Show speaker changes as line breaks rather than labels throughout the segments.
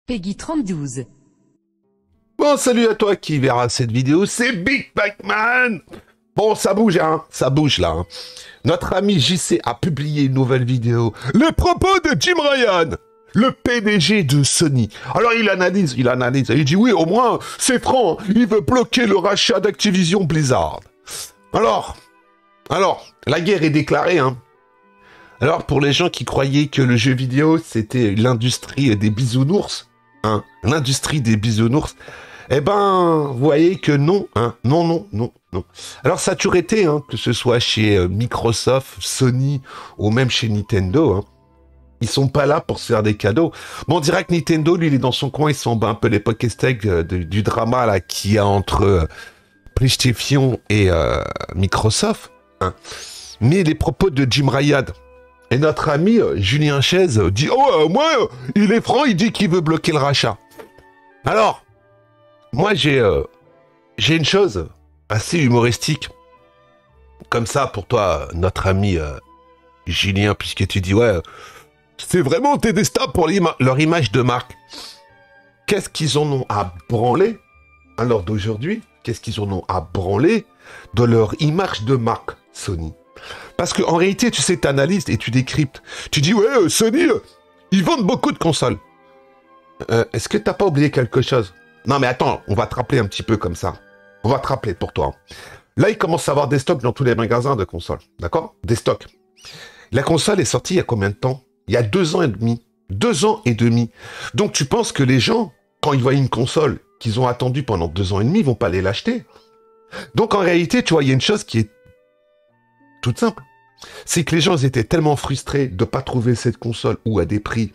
Peggy 32.
Bon, salut à toi qui verra cette vidéo, c'est Big Pac-Man. Bon, ça bouge, hein, ça bouge là. Hein. Notre ami JC a publié une nouvelle vidéo. Les propos de Jim Ryan, le PDG de Sony. Alors il analyse, il dit oui, au moins, c'est franc, il veut bloquer le rachat d'Activision Blizzard. Alors, la guerre est déclarée, hein. Alors, pour les gens qui croyaient que le jeu vidéo, c'était l'industrie des bisounours, hein, l'industrie des bisounours, eh ben, vous voyez que non, hein, non. Alors, ça a toujours été, hein, que ce soit chez Microsoft, Sony, ou même chez Nintendo, hein. Ils sont pas là pour se faire des cadeaux. Bon, on dirait que Nintendo, lui, il est dans son coin, il s'en bat un peu les pokésteaks du drama, là, qu'il y a entre PlayStation et Microsoft, hein. Mais les propos de Jim Ryan, et notre ami Julien Chaise dit « Oh, moi, il est franc, il dit qu'il veut bloquer le rachat. » Alors, moi, j'ai une chose assez humoristique, comme ça, pour toi, notre ami Julien, puisque tu dis « Ouais, c'est vraiment tes destins pour leur image de marque. » Qu'est-ce qu'ils en ont à branler, à l'heure d'aujourd'hui? Qu'est-ce qu'ils en ont à branler de leur image de marque, Sony? Parce qu'en réalité, tu sais, tu analyses et tu décryptes. Tu dis, ouais, Sony, ils vendent beaucoup de consoles. Est-ce que t'as pas oublié quelque chose? Non, mais attends, on va te rappeler un petit peu comme ça. On va te rappeler pour toi. Là, il commence à avoir des stocks dans tous les magasins de consoles. D'accord? Des stocks. La console est sortie il y a combien de temps? Il y a 2 ans et demi. 2 ans et demi. Donc, tu penses que les gens, quand ils voient une console qu'ils ont attendue pendant 2 ans et demi, ils vont pas aller l'acheter. Donc, en réalité, tu vois, il y a une chose qui est toute simple. C'est que les gens étaient tellement frustrés de ne pas trouver cette console ou à des prix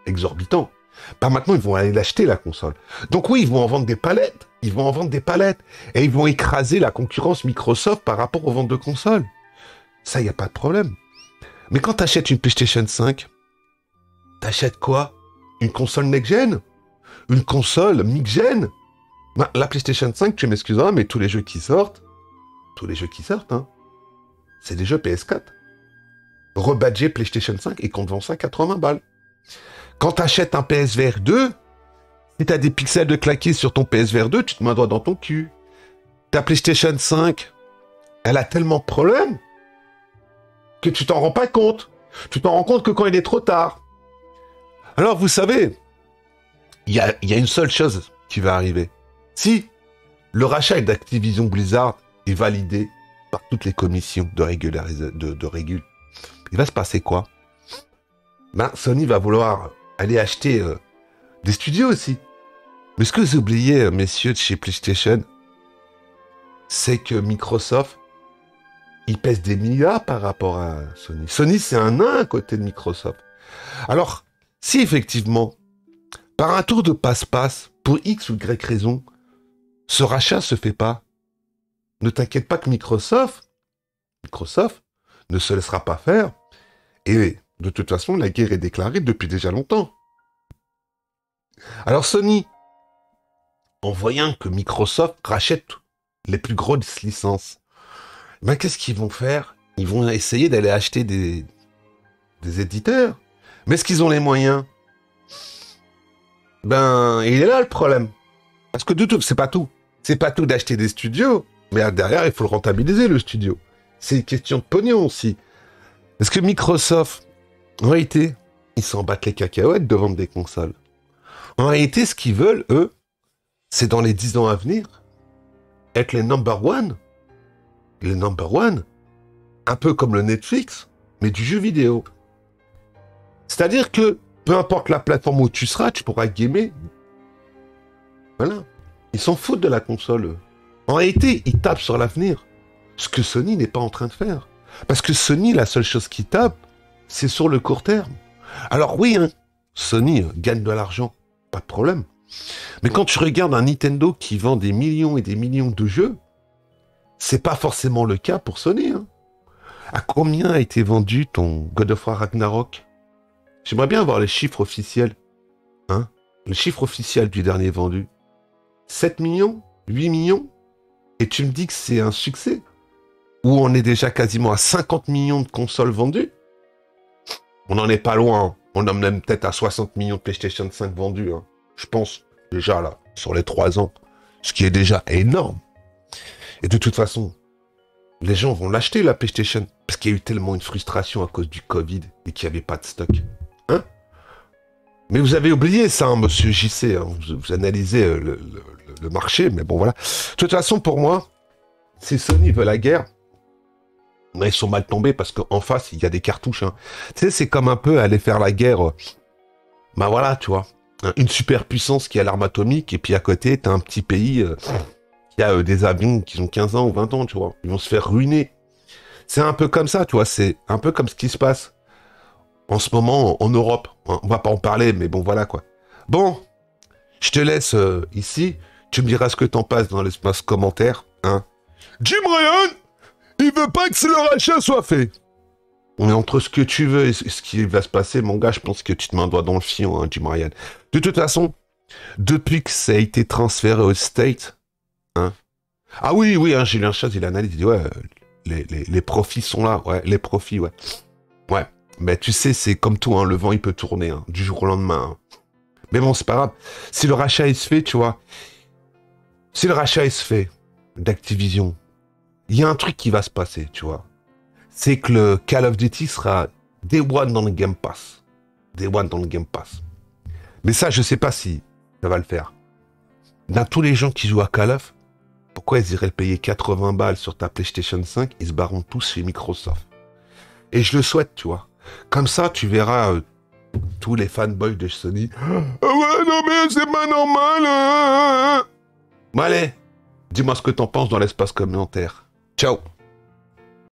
exorbitants. Bah maintenant, ils vont aller l'acheter, la console. Donc oui, ils vont en vendre des palettes. Ils vont en vendre des palettes. Et ils vont écraser la concurrence Microsoft par rapport aux ventes de consoles. Ça, il n'y a pas de problème. Mais quand tu achètes une PlayStation 5, t'achètes quoi? Une console next-gen? Une console mid-gen? Bah, la PlayStation 5, tu m'excuseras, mais tous les jeux qui sortent, hein, c'est des jeux PS4. Rebadgé PlayStation 5 et qu'on te vend ça 80 balles. Quand t'achètes un PSVR 2, si t'as des pixels de claqués sur ton PSVR 2, tu te mets un doigt dans ton cul. Ta PlayStation 5, elle a tellement de problèmes que tu t'en rends pas compte. Tu t'en rends compte que quand il est trop tard. Alors, vous savez, il y a une seule chose qui va arriver. Si le rachat d'Activision Blizzard est validé par toutes les commissions de régule, il va se passer quoi? Ben, Sony va vouloir aller acheter des studios aussi. Mais ce que vous oubliez, messieurs de chez PlayStation, c'est que Microsoft, il pèse des milliards par rapport à Sony. Sony, c'est un nain à côté de Microsoft. Alors, si effectivement, par un tour de passe-passe, pour X ou Y raison, ce rachat se fait pas, ne t'inquiète pas que Microsoft ne se laissera pas faire. Et de toute façon, la guerre est déclarée depuis déjà longtemps. Alors Sony, en voyant que Microsoft rachète les plus grosses licences, ben qu'est-ce qu'ils vont faire? Ils vont essayer d'aller acheter des éditeurs. Mais est-ce qu'ils ont les moyens? Ben, il est là le problème. Parce que du tout, c'est pas tout. C'est pas tout d'acheter des studios. Mais derrière, il faut le rentabiliser, le studio. C'est une question de pognon aussi. Parce que Microsoft, en réalité, ils s'en battent les cacahuètes de vendre des consoles. En réalité, ce qu'ils veulent, eux, c'est dans les 10 ans à venir, être les number one. Les number one. Un peu comme le Netflix, mais du jeu vidéo. C'est-à-dire que, peu importe la plateforme où tu seras, tu pourras gamer. Voilà. Ils s'en foutent de la console, eux. En réalité, ils tapent sur l'avenir. Ce que Sony n'est pas en train de faire. Parce que Sony, la seule chose qu'ils tapent, c'est sur le court terme. Alors oui, hein, Sony gagne de l'argent, pas de problème. Mais quand tu regardes un Nintendo qui vend des millions et des millions de jeux, c'est pas forcément le cas pour Sony. Hein. À combien a été vendu ton God of War Ragnarok? J'aimerais bien avoir les chiffres officiels. Hein, le chiffre officiel du dernier vendu. 7 millions? 8 millions? Et tu me dis que c'est un succès? Où on est déjà quasiment à 50 millions de consoles vendues? On n'en est pas loin. On en est même peut-être à 60 millions de PlayStation 5 vendus. Hein. je pense, déjà là, sur les 3 ans, ce qui est déjà énorme. Et de toute façon, les gens vont l'acheter, la PlayStation, parce qu'il y a eu tellement une frustration à cause du Covid et qu'il n'y avait pas de stock. Hein? Mais vous avez oublié ça, hein, monsieur JC, hein, vous analysez le marché, mais bon, voilà. De toute façon, pour moi, si Sony veut la guerre, ils sont mal tombés parce qu'en face, il y a des cartouches. Hein. Tu sais, c'est comme un peu aller faire la guerre. Ben voilà, tu vois. Une superpuissance qui a l'arme atomique, et puis à côté, t'as un petit pays qui a des avions qui ont 15 ans ou 20 ans, tu vois. Ils vont se faire ruiner. C'est un peu comme ça, tu vois. C'est un peu comme ce qui se passe en ce moment en Europe. On va pas en parler, mais bon, voilà, quoi. Bon, je te laisse ici. Tu me diras ce que t'en passes dans l'espace commentaire, hein. Jim Ryan, il veut pas que le rachat soit fait. On est entre ce que tu veux et ce qui va se passer, mon gars, je pense que tu te mets un doigt dans le fion, hein, Jim Ryan. De toute façon, depuis que ça a été transféré au State, hein. Ah oui, oui, hein, Julien Chaz, il analyse, il dit, ouais, les profits sont là, ouais, les profits, ouais. Ouais, mais tu sais, c'est comme tout, hein, le vent, il peut tourner, hein, du jour au lendemain. Hein. Mais bon, c'est pas grave. Si le rachat, il se fait, tu vois, si le rachat, il se fait d'Activision, il y a un truc qui va se passer, tu vois. C'est que le Call of Duty sera Day One dans le Game Pass. Day One dans le Game Pass. Mais ça, je sais pas si ça va le faire. Dans tous les gens qui jouent à Call of, pourquoi ils iraient payer 80 balles sur ta PlayStation 5? Ils se barront tous chez Microsoft. Et je le souhaite, tu vois. Comme ça, tu verras tous les fanboys de Sony. Ah ouais, non mais c'est pas normal. Bon, allez, dis-moi ce que t'en penses dans l'espace commentaire. Ciao.